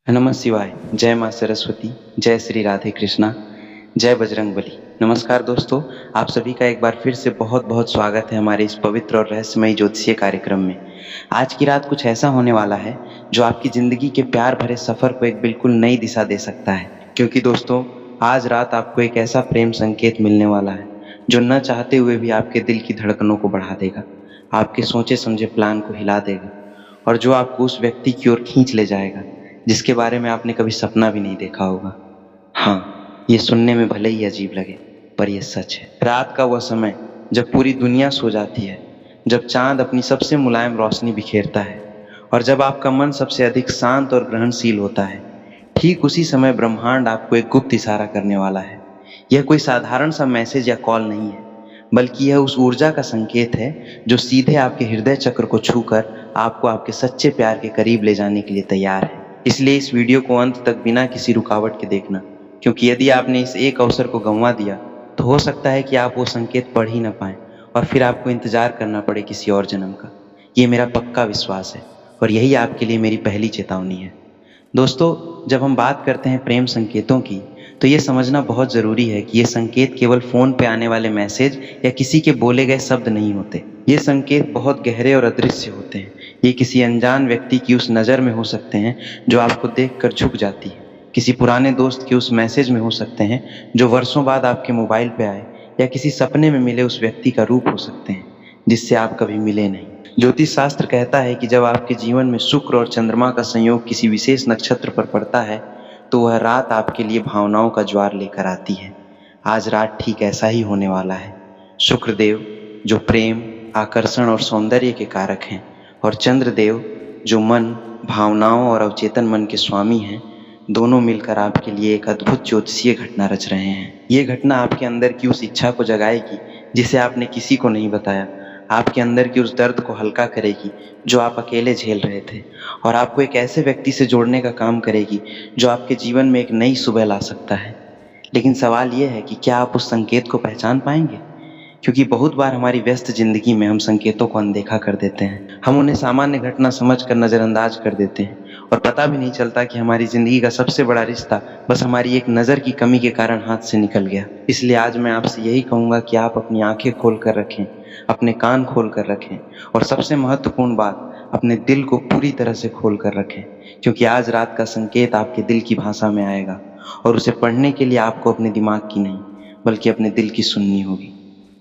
नमः शिवाय। जय माँ सरस्वती। जय श्री राधे कृष्णा। जय बजरंगबली। नमस्कार दोस्तों, आप सभी का एक बार फिर से बहुत बहुत स्वागत है हमारे इस पवित्र और रहस्यमयी ज्योतिषीय कार्यक्रम में। आज की रात कुछ ऐसा होने वाला है जो आपकी ज़िंदगी के प्यार भरे सफ़र को एक बिल्कुल नई दिशा दे सकता है। क्योंकि दोस्तों, आज रात आपको एक ऐसा प्रेम संकेत मिलने वाला है जो न चाहते हुए भी आपके दिल की धड़कनों को बढ़ा देगा, आपके सोचे समझे प्लान को हिला देगा और जो आपको उस व्यक्ति की ओर खींच ले जाएगा जिसके बारे में आपने कभी सपना भी नहीं देखा होगा। हाँ, ये सुनने में भले ही अजीब लगे, पर ये सच है। रात का वह समय जब पूरी दुनिया सो जाती है, जब चांद अपनी सबसे मुलायम रोशनी बिखेरता है और जब आपका मन सबसे अधिक शांत और ग्रहणशील होता है, ठीक उसी समय ब्रह्मांड आपको एक गुप्त इशारा करने वाला है। यह कोई साधारण सा मैसेज या कॉल नहीं है, बल्कि यह उस ऊर्जा का संकेत है जो सीधे आपके हृदय चक्र को छूकर आपको आपके सच्चे प्यार के करीब ले जाने के लिए तैयार है। इसलिए इस वीडियो को अंत तक बिना किसी रुकावट के देखना, क्योंकि यदि आपने इस एक अवसर को गंवा दिया तो हो सकता है कि आप वो संकेत पढ़ ही ना पाएं और फिर आपको इंतजार करना पड़े किसी और जन्म का। ये मेरा पक्का विश्वास है और यही आपके लिए मेरी पहली चेतावनी है। दोस्तों, जब हम बात करते हैं प्रेम संकेतों की, तो ये समझना बहुत ज़रूरी है कि ये संकेत केवल फ़ोन पे आने वाले मैसेज या किसी के बोले गए शब्द नहीं होते। ये संकेत बहुत गहरे और अदृश्य होते हैं। ये किसी अनजान व्यक्ति की उस नज़र में हो सकते हैं जो आपको देखकर झुक जाती है, किसी पुराने दोस्त के उस मैसेज में हो सकते हैं जो वर्षों बाद आपके मोबाइल पे आए, या किसी सपने में मिले उस व्यक्ति का रूप हो सकते हैं जिससे आप कभी मिले नहीं। ज्योतिष शास्त्र कहता है कि जब आपके जीवन में शुक्र और चंद्रमा का संयोग किसी विशेष नक्षत्र पर पड़ता है तो वह रात आपके लिए भावनाओं का ज्वार लेकर आती है। आज रात ठीक ऐसा ही होने वाला है। शुक्रदेव जो प्रेम, आकर्षण और सौंदर्य के कारक हैं, और चंद्रदेव जो मन, भावनाओं और अवचेतन मन के स्वामी हैं, दोनों मिलकर आपके लिए एक अद्भुत ज्योतिषीय घटना रच रहे हैं। ये घटना आपके अंदर की उस इच्छा को जगाएगी जिसे आपने किसी को नहीं बताया, आपके अंदर की उस दर्द को हल्का करेगी जो आप अकेले झेल रहे थे, और आपको एक ऐसे व्यक्ति से जोड़ने का काम करेगी जो आपके जीवन में एक नई सुबह ला सकता है। लेकिन सवाल ये है कि क्या आप उस संकेत को पहचान पाएंगे? क्योंकि बहुत बार हमारी व्यस्त जिंदगी में हम संकेतों को अनदेखा कर देते हैं। हम उन्हें सामान्य घटना समझकर नज़रअंदाज कर देते हैं और पता भी नहीं चलता कि हमारी ज़िंदगी का सबसे बड़ा रिश्ता बस हमारी एक नज़र की कमी के कारण हाथ से निकल गया। इसलिए आज मैं आपसे यही कहूँगा कि आप अपनी आंखें खोल कर रखें, अपने कान खोल कर रखें, और सबसे महत्वपूर्ण बात, अपने दिल को पूरी तरह से खोल कर रखें, क्योंकि आज रात का संकेत आपके दिल की भाषा में आएगा और उसे पढ़ने के लिए आपको अपने दिमाग की नहीं बल्कि अपने दिल की सुननी होगी।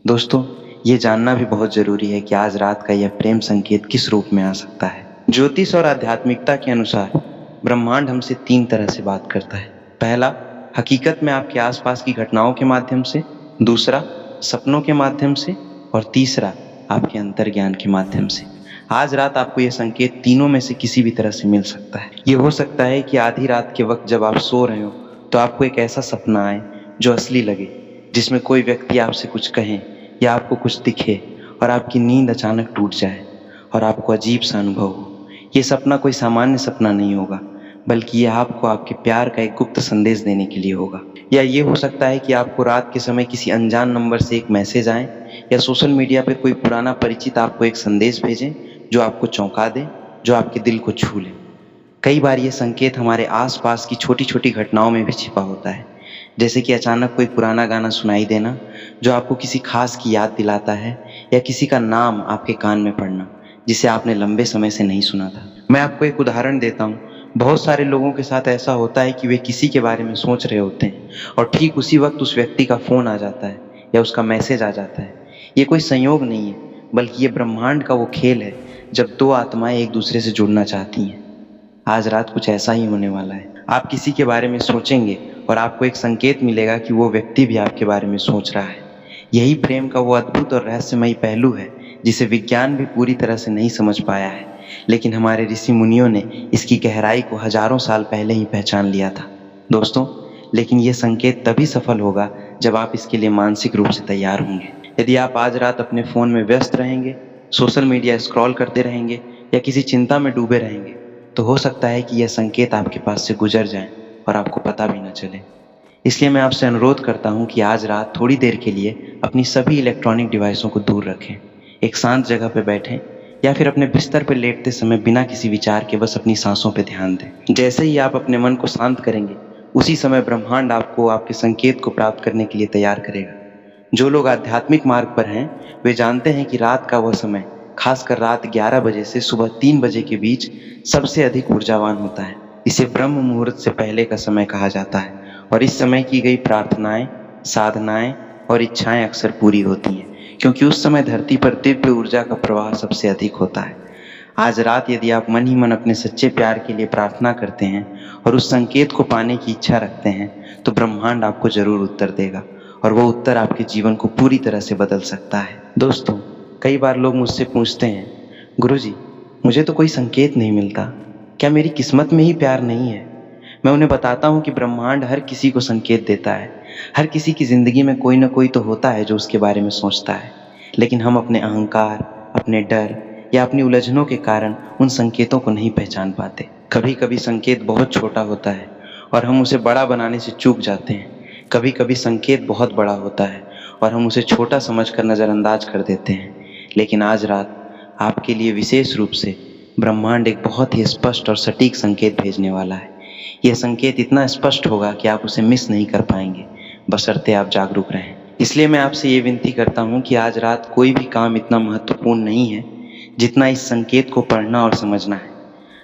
दोस्तों, ये जानना भी बहुत ज़रूरी है कि आज रात का यह प्रेम संकेत किस रूप में आ सकता है। ज्योतिष और आध्यात्मिकता के अनुसार ब्रह्मांड हमसे 3 तरह से बात करता है। पहला, हकीकत में आपके आसपास की घटनाओं के माध्यम से, दूसरा, सपनों के माध्यम से, और तीसरा, आपके अंतर्ज्ञान के माध्यम से। आज रात आपको यह संकेत तीनों में से किसी भी तरह से मिल सकता है। ये हो सकता है कि आधी रात के वक्त जब आप सो रहे हो तो आपको एक ऐसा सपना आए जो असली लगे, जिसमें कोई व्यक्ति आपसे कुछ कहे या आपको कुछ दिखे और आपकी नींद अचानक टूट जाए और आपको अजीब सा अनुभव हो। ये सपना कोई सामान्य सपना नहीं होगा, बल्कि यह आपको आपके प्यार का एक गुप्त संदेश देने के लिए होगा। या ये हो सकता है कि आपको रात के समय किसी अनजान नंबर से एक मैसेज आए, या सोशल मीडिया पर कोई पुराना परिचित आपको एक संदेश भेजें जो आपको चौंका दे, जो आपके दिल को छू ले। कई बार ये संकेत हमारे आसपास की छोटी छोटी घटनाओं में भी छिपा होता है, जैसे कि अचानक कोई पुराना गाना सुनाई देना जो आपको किसी खास की याद दिलाता है, या किसी का नाम आपके कान में पड़ना जिसे आपने लंबे समय से नहीं सुना था। मैं आपको एक उदाहरण देता हूँ। बहुत सारे लोगों के साथ ऐसा होता है कि वे किसी के बारे में सोच रहे होते हैं और ठीक उसी वक्त उस व्यक्ति का फ़ोन आ जाता है या उसका मैसेज आ जाता है। ये कोई संयोग नहीं है, बल्कि ये ब्रह्मांड का वो खेल है जब 2 आत्माएं एक दूसरे से जुड़ना चाहती हैं। आज रात कुछ ऐसा ही होने वाला है। आप किसी के बारे में सोचेंगे और आपको एक संकेत मिलेगा कि वो व्यक्ति भी आपके बारे में सोच रहा है। यही प्रेम का वो अद्भुत और रहस्यमयी पहलू है जिसे विज्ञान भी पूरी तरह से नहीं समझ पाया है, लेकिन हमारे ऋषि मुनियों ने इसकी गहराई को हजारों साल पहले ही पहचान लिया था। दोस्तों, लेकिन ये संकेत तभी सफल होगा जब आप इसके लिए मानसिक रूप से तैयार होंगे। यदि आप आज रात अपने फ़ोन में व्यस्त रहेंगे, सोशल मीडिया स्क्रॉल करते रहेंगे या किसी चिंता में डूबे रहेंगे, तो हो सकता है कि यह संकेत आपके पास से गुजर जाए और आपको पता भी न चले। इसलिए मैं आपसे अनुरोध करता हूं कि आज रात थोड़ी देर के लिए अपनी सभी इलेक्ट्रॉनिक डिवाइसों को दूर रखें, एक शांत जगह पर बैठें, या फिर अपने बिस्तर पर लेटते समय बिना किसी विचार के बस अपनी सांसों पर ध्यान दें। जैसे ही आप अपने मन को शांत करेंगे, उसी समय ब्रह्मांड आपको आपके संकेत को प्राप्त करने के लिए तैयार करेगा। जो लोग आध्यात्मिक मार्ग पर हैं, वे जानते हैं कि रात का वह समय, खासकर रात 11 बजे से सुबह 3 बजे के बीच, सबसे अधिक ऊर्जावान होता है। इसे ब्रह्म मुहूर्त से पहले का समय कहा जाता है और इस समय की गई प्रार्थनाएं, साधनाएं और इच्छाएं अक्सर पूरी होती हैं, क्योंकि उस समय धरती पर दिव्य ऊर्जा का प्रवाह सबसे अधिक होता है। आज रात यदि आप मन ही मन अपने सच्चे प्यार के लिए प्रार्थना करते हैं और उस संकेत को पाने की इच्छा रखते हैं, तो ब्रह्मांड आपको जरूर उत्तर देगा और वो उत्तर आपके जीवन को पूरी तरह से बदल सकता है। दोस्तों, कई बार लोग मुझसे पूछते हैं, गुरुजी, मुझे तो कोई संकेत नहीं मिलता, क्या मेरी किस्मत में ही प्यार नहीं है? मैं उन्हें बताता हूँ कि ब्रह्मांड हर किसी को संकेत देता है। हर किसी की जिंदगी में कोई ना कोई तो होता है जो उसके बारे में सोचता है, लेकिन हम अपने अहंकार, अपने डर या अपनी उलझनों के कारण उन संकेतों को नहीं पहचान पाते। कभी कभी संकेत बहुत छोटा होता है और हम उसे बड़ा बनाने से चूक जाते हैं। कभी कभी संकेत बहुत बड़ा होता है और हम उसे छोटा समझकर नज़रअंदाज कर देते हैं। लेकिन आज रात आपके लिए विशेष रूप से ब्रह्मांड एक बहुत ही स्पष्ट और सटीक संकेत भेजने वाला है। यह संकेत इतना स्पष्ट होगा कि आप उसे मिस नहीं कर पाएंगे, बशर्ते आप जागरूक रहें। इसलिए मैं आपसे ये विनती करता हूँ कि आज रात कोई भी काम इतना महत्वपूर्ण नहीं है जितना इस संकेत को पढ़ना और समझना है।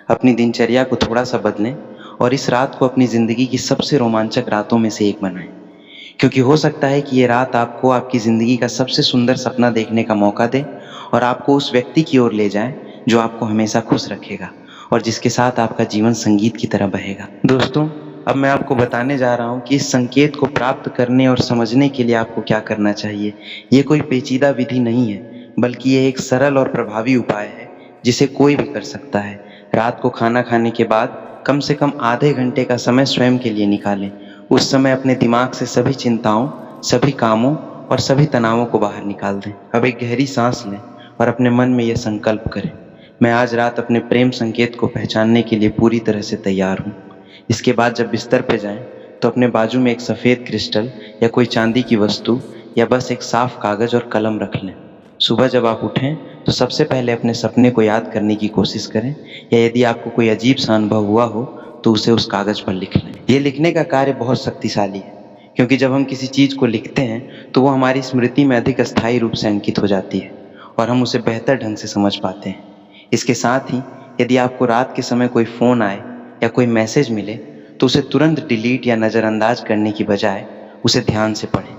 अपनी दिनचर्या को थोड़ा सा बदलें और इस रात को अपनी ज़िंदगी की सबसे रोमांचक रातों में से एक बनाएं, क्योंकि हो सकता है कि ये रात आपको आपकी ज़िंदगी का सबसे सुंदर सपना देखने का मौका दे और आपको उस व्यक्ति की ओर ले जाए जो आपको हमेशा खुश रखेगा और जिसके साथ आपका जीवन संगीत की तरह बहेगा। दोस्तों, अब मैं आपको बताने जा रहा हूँ कि इस संकेत को प्राप्त करने और समझने के लिए आपको क्या करना चाहिए। ये कोई पेचीदा विधि नहीं है, बल्कि ये एक सरल और प्रभावी उपाय है जिसे कोई भी कर सकता है। रात को खाना खाने के बाद कम से कम आधे घंटे का समय स्वयं के लिए निकालें। उस समय अपने दिमाग से सभी चिंताओं, सभी कामों और सभी तनावों को बाहर निकाल दें। अब एक गहरी सांस लें और अपने मन में यह संकल्प करें, मैं आज रात अपने प्रेम संकेत को पहचानने के लिए पूरी तरह से तैयार हूँ। इसके बाद जब बिस्तर पर जाएं, तो अपने बाजू में एक सफ़ेद क्रिस्टल या कोई चांदी की वस्तु या बस एक साफ कागज़ और कलम रख लें। सुबह जब आप उठें तो सबसे पहले अपने सपने को याद करने की कोशिश करें, या यदि आपको कोई अजीब सा अनुभव हुआ हो तो उसे उस कागज़ पर लिख लें। ये लिखने का कार्य बहुत शक्तिशाली है, क्योंकि जब हम किसी चीज़ को लिखते हैं तो वो हमारी स्मृति में अधिक अस्थायी रूप से अंकित हो जाती है और हम उसे बेहतर ढंग से समझ पाते हैं। इसके साथ ही यदि आपको रात के समय कोई फ़ोन आए या कोई मैसेज मिले तो उसे तुरंत डिलीट या नज़रअंदाज करने की बजाय उसे ध्यान से पढ़ें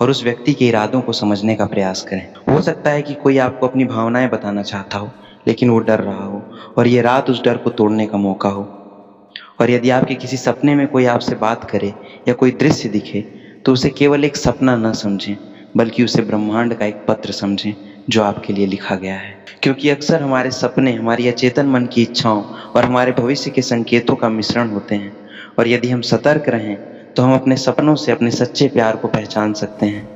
और उस व्यक्ति के इरादों को समझने का प्रयास करें। हो सकता है कि कोई आपको अपनी भावनाएं बताना चाहता हो, लेकिन वो डर रहा हो और ये रात उस डर को तोड़ने का मौका हो। और यदि आपके किसी सपने में कोई आपसे बात करे या कोई दृश्य दिखे तो उसे केवल एक सपना न समझें, बल्कि उसे ब्रह्मांड का एक पत्र समझें जो आपके लिए लिखा गया है। क्योंकि अक्सर हमारे सपने हमारी अचेतन मन की इच्छाओं और हमारे भविष्य के संकेतों का मिश्रण होते हैं, और यदि हम सतर्क रहें तो हम अपने सपनों से अपने सच्चे प्यार को पहचान सकते हैं।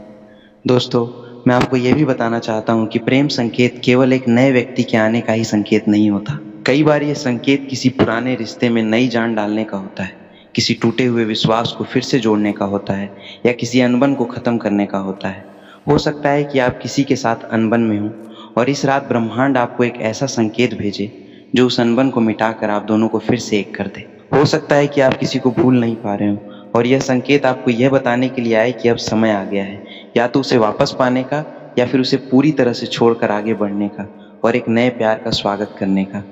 दोस्तों, मैं आपको ये भी बताना चाहता हूँ कि प्रेम संकेत केवल एक नए व्यक्ति के आने का ही संकेत नहीं होता। कई बार ये संकेत किसी पुराने रिश्ते में नई जान डालने का होता है, किसी टूटे हुए विश्वास को फिर से जोड़ने का होता है, या किसी अनबन को ख़त्म करने का होता है। हो सकता है कि आप किसी के साथ अनबन में हों और इस रात ब्रह्मांड आपको एक ऐसा संकेत भेजे जो उस अनबन को मिटाकर आप दोनों को फिर से एक कर दे। हो सकता है कि आप किसी को भूल नहीं पा रहे हो और यह संकेत आपको यह बताने के लिए आए कि अब समय आ गया है, या तो उसे वापस पाने का या फिर उसे पूरी तरह से छोड़कर आगे बढ़ने का और एक नए प्यार का स्वागत करने का।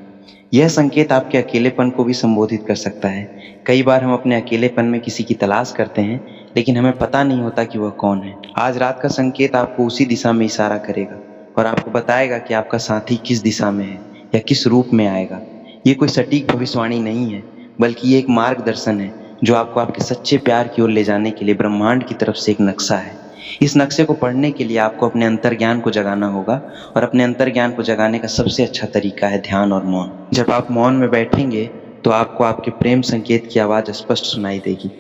यह संकेत आपके अकेलेपन को भी संबोधित कर सकता है। कई बार हम अपने अकेलेपन में किसी की तलाश करते हैं, लेकिन हमें पता नहीं होता कि वह कौन है। आज रात का संकेत आपको उसी दिशा में इशारा करेगा और आपको बताएगा कि आपका साथी किस दिशा में है या किस रूप में आएगा। ये कोई सटीक भविष्यवाणी नहीं है, बल्कि ये एक मार्गदर्शन है जो आपको आपके सच्चे प्यार की ओर ले जाने के लिए ब्रह्मांड की तरफ से एक नक्शा है। इस नक्शे को पढ़ने के लिए आपको अपने अंतर्ज्ञान को जगाना होगा, और अपने अंतर्ज्ञान को जगाने का सबसे अच्छा तरीका है ध्यान और मौन। जब आप मौन में बैठेंगे तो आपको आपके प्रेम संकेत की आवाज़ स्पष्ट सुनाई देगी।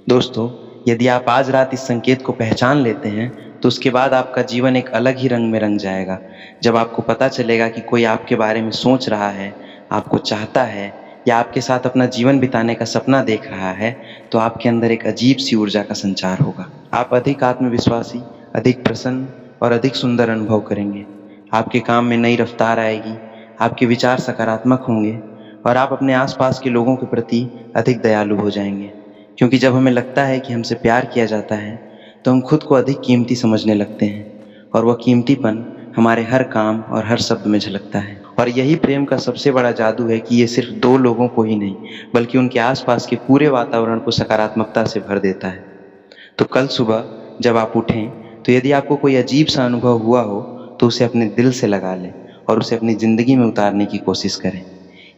दोस्तों, यदि आप आज रात इस संकेत को पहचान लेते हैं तो उसके बाद आपका जीवन एक अलग ही रंग में रंग जाएगा। जब आपको पता चलेगा कि कोई आपके बारे में सोच रहा है, आपको चाहता है या आपके साथ अपना जीवन बिताने का सपना देख रहा है, तो आपके अंदर एक अजीब सी ऊर्जा का संचार होगा। आप अधिक आत्मविश्वासी, अधिक प्रसन्न और अधिक सुंदर अनुभव करेंगे। आपके काम में नई रफ्तार आएगी, आपके विचार सकारात्मक होंगे और आप अपने आसपास के लोगों के प्रति अधिक दयालु हो जाएंगे। क्योंकि जब हमें लगता है कि हमसे प्यार किया जाता है तो हम खुद को अधिक कीमती समझने लगते हैं और वह कीमतीपन हमारे हर काम और हर शब्द में झलकता है। और यही प्रेम का सबसे बड़ा जादू है कि ये सिर्फ दो लोगों को ही नहीं बल्कि उनके आसपास के पूरे वातावरण को सकारात्मकता से भर देता है। तो कल सुबह जब आप उठें तो यदि आपको कोई अजीब सा अनुभव हुआ हो तो उसे अपने दिल से लगा लें और उसे अपनी ज़िंदगी में उतारने की कोशिश करें।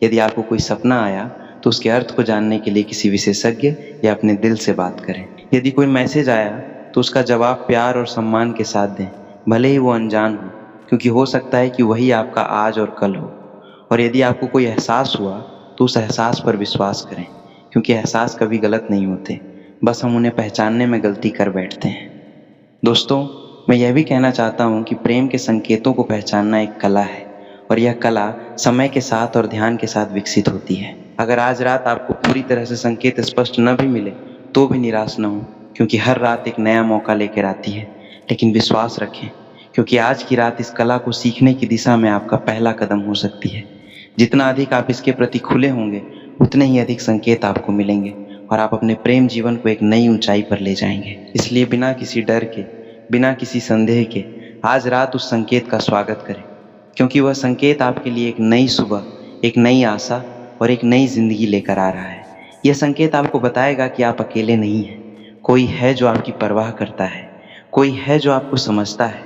यदि आपको कोई सपना आया तो उसके अर्थ को जानने के लिए किसी विशेषज्ञ या अपने दिल से बात करें। यदि कोई मैसेज आया तो उसका जवाब प्यार और सम्मान के साथ दें, भले ही वो अनजान हो, क्योंकि हो सकता है कि वही आपका आज और कल हो। और यदि आपको कोई एहसास हुआ तो उस एहसास पर विश्वास करें, क्योंकि एहसास कभी गलत नहीं होते, बस हम उन्हें पहचानने में गलती कर बैठते हैं। दोस्तों, मैं यह भी कहना चाहता हूँ कि प्रेम के संकेतों को पहचानना एक कला है और यह कला समय के साथ और ध्यान के साथ विकसित होती है। अगर आज रात आपको पूरी तरह से संकेत स्पष्ट न भी मिले तो भी निराश न हो, क्योंकि हर रात एक नया मौका लेकर आती है। लेकिन विश्वास रखें, क्योंकि आज की रात इस कला को सीखने की दिशा में आपका पहला कदम हो सकती है। जितना अधिक आप इसके प्रति खुले होंगे उतने ही अधिक संकेत आपको मिलेंगे और आप अपने प्रेम जीवन को एक नई ऊंचाई पर ले जाएंगे। इसलिए बिना किसी डर के, बिना किसी संदेह के आज रात उस संकेत का स्वागत करें, क्योंकि वह संकेत आपके लिए एक नई सुबह, एक नई आशा और एक नई जिंदगी लेकर आ रहा है। यह संकेत आपको बताएगा कि आप अकेले नहीं हैं। कोई है जो आपकी परवाह करता है, कोई है जो आपको समझता है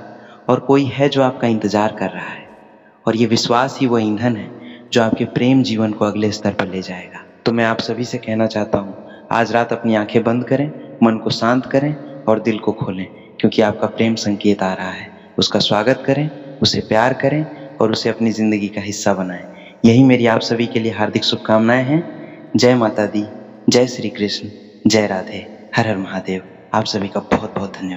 और कोई है जो आपका इंतजार कर रहा है। और ये विश्वास ही वह ईंधन है जो आपके प्रेम जीवन को अगले स्तर पर ले जाएगा। तो मैं आप सभी से कहना चाहता हूँ, आज रात अपनी आंखें बंद करें, मन को शांत करें और दिल को खोलें, क्योंकि आपका प्रेम संकेत आ रहा है। उसका स्वागत करें, उसे प्यार करें और उसे अपनी ज़िंदगी का हिस्सा बनाएं। यही मेरी आप सभी के लिए हार्दिक शुभकामनाएं हैं। जय माता दी, जय श्री कृष्ण, जय राधे, हर हर महादेव। आप सभी का बहुत बहुत धन्यवाद।